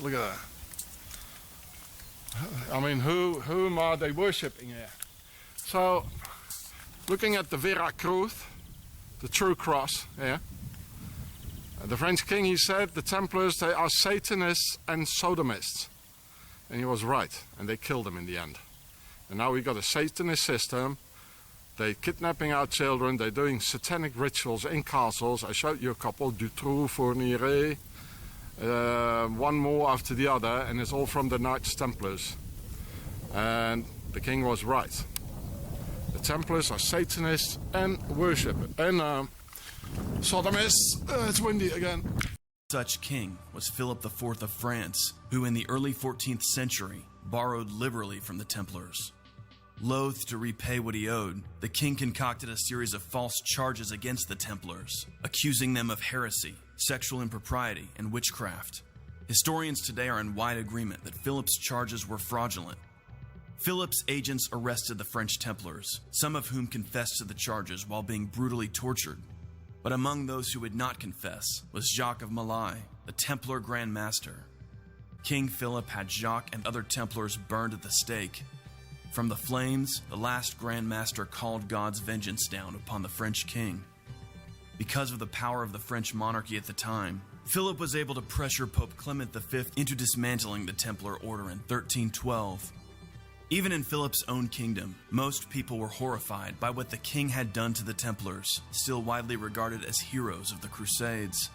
Look at that. I mean, whom are they worshipping here? So, looking at the Vera Cruz, the true cross here, the French king, he said, the Templars, they are Satanists and Sodomists. And he was right, and they killed them in the end. And now we got a Satanist system. They're kidnapping our children, they're doing satanic rituals in castles. I showed you a couple, Giureh, one more after the other, and it's all from the Knights Templars. And the king was right. The Templars are Satanists and worship and Sodomists. It's windy again. Such king was Philip IV of France, who in the early 14th century borrowed liberally from the Templars. Loath to repay what he owed, the king concocted a series of false charges against the Templars, accusing them of heresy, sexual impropriety, and witchcraft. Historians today are in wide agreement that Philip's charges were fraudulent. Philip's agents arrested the French Templars, some of whom confessed to the charges while being brutally tortured. But among those who would not confess was Jacques of Malai, the Templar Grand Master. King Philip had Jacques and other Templars burned at the stake. From the flames, the last Grand Master called God's vengeance down upon the French king. Because of the power of the French monarchy at the time, Philip was able to pressure Pope Clement V into dismantling the Templar order in 1312. Even in Philip's own kingdom, most people were horrified by what the king had done to the Templars, still widely regarded as heroes of the Crusades.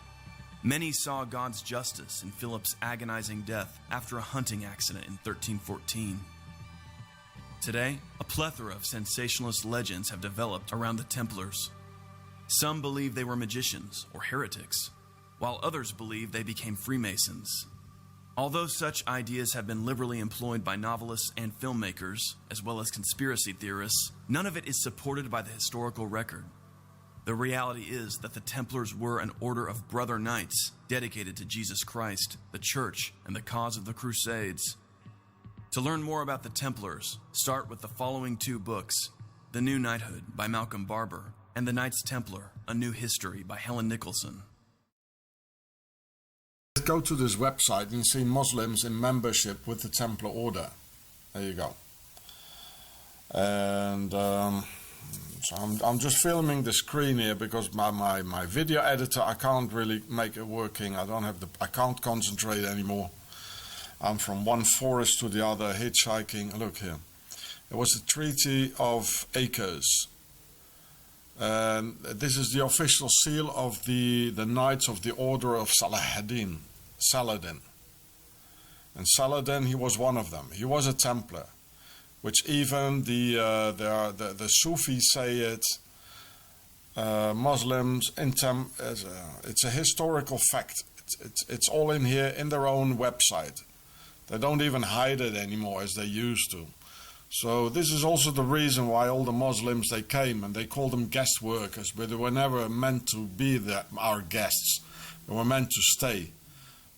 Many saw God's justice in Philip's agonizing death after a hunting accident in 1314. Today, a plethora of sensationalist legends have developed around the Templars. Some believe they were magicians or heretics, while others believe they became Freemasons. Although such ideas have been liberally employed by novelists and filmmakers, as well as conspiracy theorists, none of it is supported by the historical record. The reality is that the Templars were an order of brother knights dedicated to Jesus Christ, the Church, and the cause of the Crusades. To learn more about the Templars, start with the following two books: The New Knighthood by Malcolm Barber and The Knights Templar, A New History by Helen Nicholson. Go to this website and see Muslims in membership with the Templar Order. There you go. And so I'm just filming the screen here because my video editor, I can't really make it working. I can't concentrate anymore. I'm from one forest to the other, hitchhiking. Look here. It was the Treaty of Acres. And this is the official seal of the Knights of the Order of Saladin. And Saladin, he was one of them. He was a Templar, which even the Sufis say it. Muslims, it's a historical fact. It's all in here in their own website. They don't even hide it anymore as they used to. So this is also the reason why all the Muslims, they came, and they called them guest workers, but they were never meant to be our guests. They were meant to stay,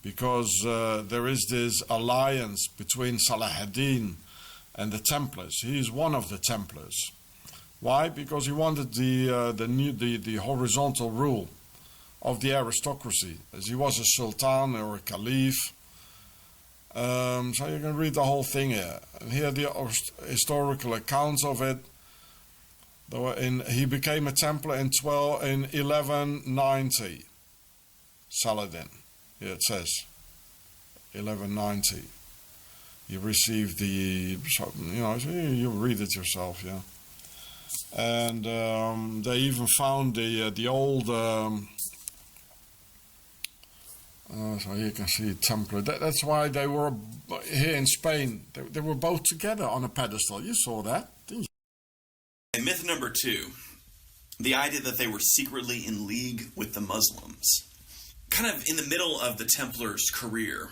because there is this alliance between Saladin and the Templars. He is one of the Templars. Why? Because he wanted the horizontal rule of the aristocracy, as he was a sultan or a caliph. So you can read the whole thing here. And here are the historical accounts of it. He became a Templar in 1190. Saladin. Here it says 1190. He received you read it yourself, yeah. And they even found the old. So here you can see Templar. That's why they were here in Spain. They were both together on a pedestal. You saw that, didn't you? And myth number 2, the idea that they were secretly in league with the Muslims. Kind of in the middle of the Templars' career,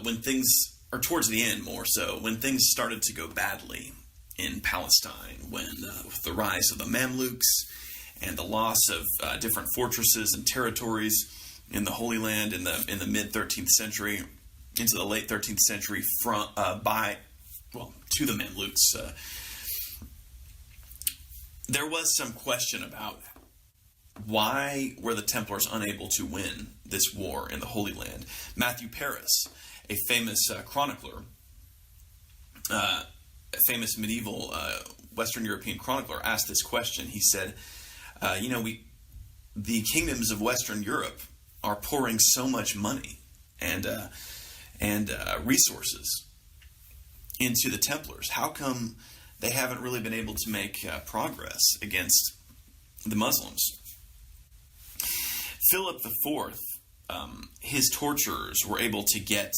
when things, or towards the end more so, when things started to go badly in Palestine, when with the rise of the Mamluks and the loss of different fortresses and territories in the Holy Land in the mid 13th century into the late 13th century to the Mamluks, there was some question about why were the Templars unable to win this war in the Holy Land. Matthew Paris, a famous chronicler, a famous medieval Western European chronicler, asked this question. He said, the kingdoms of Western Europe are pouring so much money and resources into the Templars. How come they haven't really been able to make progress against the Muslims? Philip IV, his torturers were able to get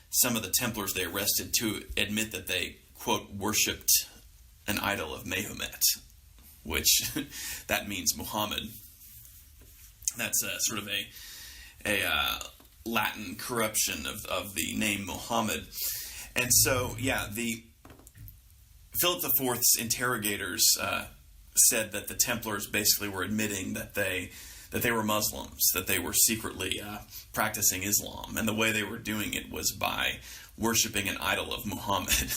some of the Templars they arrested to admit that they, quote, worshipped an idol of Mahomet, which that means Muhammad. That's sort of a Latin corruption of the name Muhammad. And so, the Philip IV's interrogators said that the Templars basically were admitting that they were Muslims, that they were secretly practicing Islam, and the way they were doing it was by worshiping an idol of Muhammad,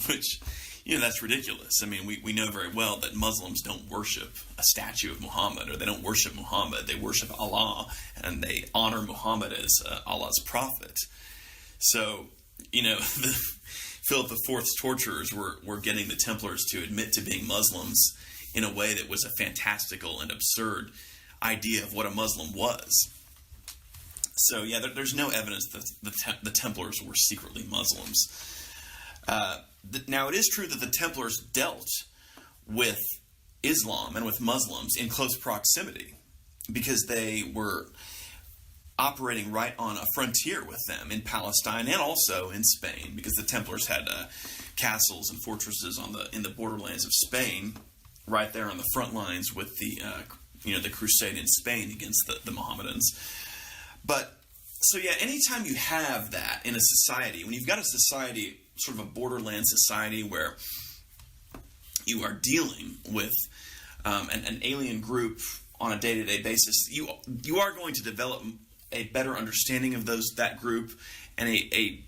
which, that's ridiculous. I mean, we know very well that Muslims don't worship a statue of Muhammad, or they don't worship Muhammad. They worship Allah, and they honor Muhammad as Allah's prophet. So, Philip IV's torturers were getting the Templars to admit to being Muslims in a way that was a fantastical and absurd idea of what a Muslim was. So, there's no evidence that the Templars were secretly Muslims. Now, it is true that the Templars dealt with Islam and with Muslims in close proximity because they were operating right on a frontier with them in Palestine and also in Spain, because the Templars had castles and fortresses in the borderlands of Spain, right there on the front lines with the crusade in Spain against the Mohammedans. But so anytime you have that in a society, when you've got a society, sort of a borderland society where you are dealing with an alien group on a day-to-day basis, you are going to develop a better understanding of that group and a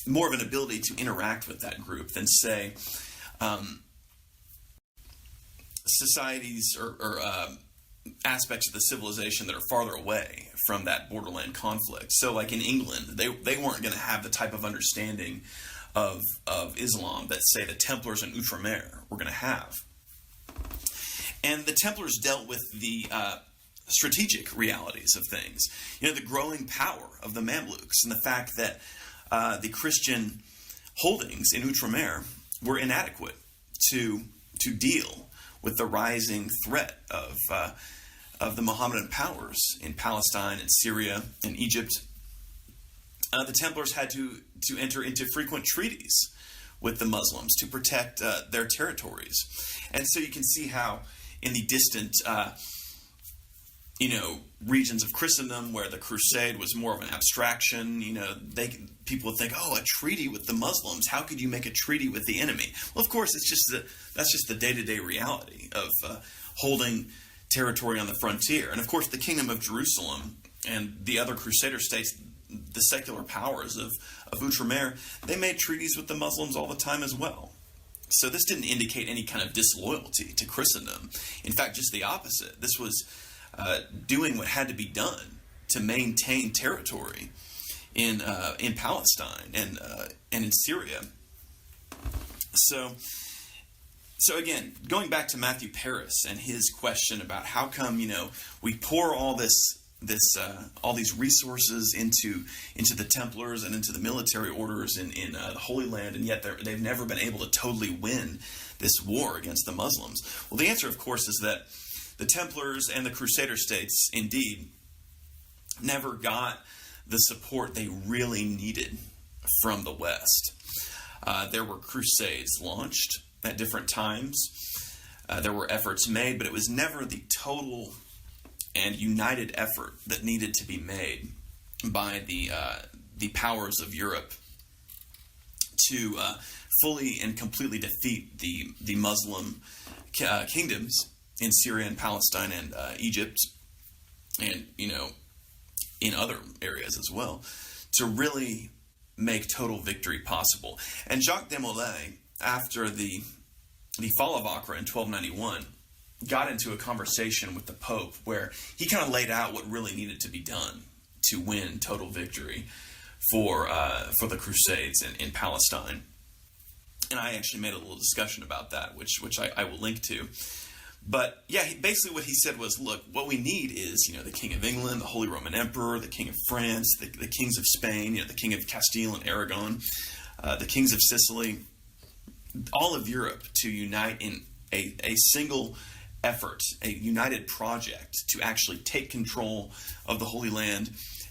more of an ability to interact with that group than, say, societies or aspects of the civilization that are farther away from that borderland conflict. So, like in England, they weren't going to have the type of understanding of Islam that, say, the Templars and Outremer were going to have. And the Templars dealt with the strategic realities of things. The growing power of the Mamluks and the fact that the Christian holdings in Outremer were inadequate to deal with the rising threat of the Mohammedan powers in Palestine and Syria and Egypt. The Templars had to enter into frequent treaties with the Muslims to protect their territories. And so you can see how in the distant regions of Christendom where the crusade was more of an abstraction, people would think, oh, a treaty with the Muslims. How could you make a treaty with the enemy? Well, of course, that's just the day-to-day reality of holding territory on the frontier. And of course, the Kingdom of Jerusalem and the other Crusader states, the secular powers of Outremer, they made treaties with the Muslims all the time as well. So this didn't indicate any kind of disloyalty to Christendom. In fact, just the opposite. This was doing what had to be done to maintain territory in Palestine and in Syria. So again, going back to Matthew Paris and his question about how come we pour all these resources into the Templars and into the military orders in the Holy Land, and yet they've never been able to totally win this war against the Muslims. Well, the answer, of course, is that the Templars and the Crusader states, indeed, never got the support they really needed from the West. There were crusades launched at different times. There were efforts made, but it was never the total and united effort that needed to be made by the powers of Europe to fully and completely defeat the Muslim kingdoms in Syria and Palestine and Egypt, and in other areas as well, to really make total victory possible. And Jacques de Molay, after the fall of Acre in 1291, got into a conversation with the Pope where he kind of laid out what really needed to be done to win total victory for the Crusades in Palestine. And I actually made a little discussion about that, which I will link to. But yeah, basically what he said was, look, what we need is, the King of England, the Holy Roman Emperor, the King of France, the kings of Spain, the King of Castile and Aragon, the kings of Sicily, all of Europe to unite in a single effort, a united project to actually take control of the Holy Land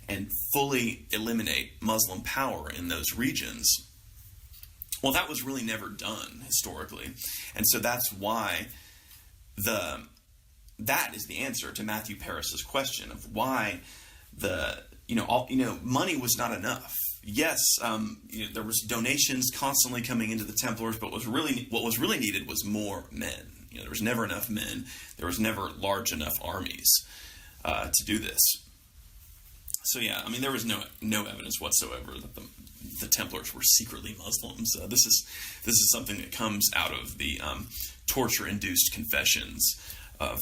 and fully eliminate Muslim power in those regions. Well, that was really never done historically. And so that's why that is the answer to Matthew Paris's question of why money was not enough. Yes, there was donations constantly coming into the Templars, but what was really needed was more men. There was never enough men. There was never large enough armies to do this. So yeah, there was no evidence whatsoever that the Templars were secretly Muslims. This is something that comes out of the torture-induced confessions of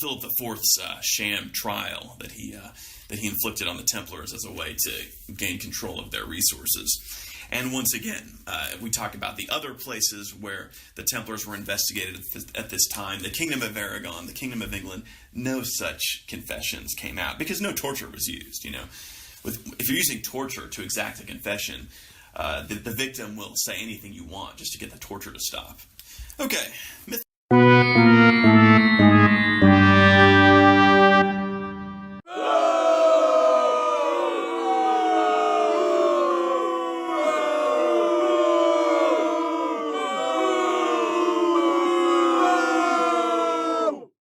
Philip IV's sham trial that he inflicted on the Templars as a way to gain control of their resources. And once again, we talk about the other places where the Templars were investigated at this time. The Kingdom of Aragon, the Kingdom of England, no such confessions came out because no torture was used. If you're using torture to exact a confession, the victim will say anything you want just to get the torture to stop. Okay.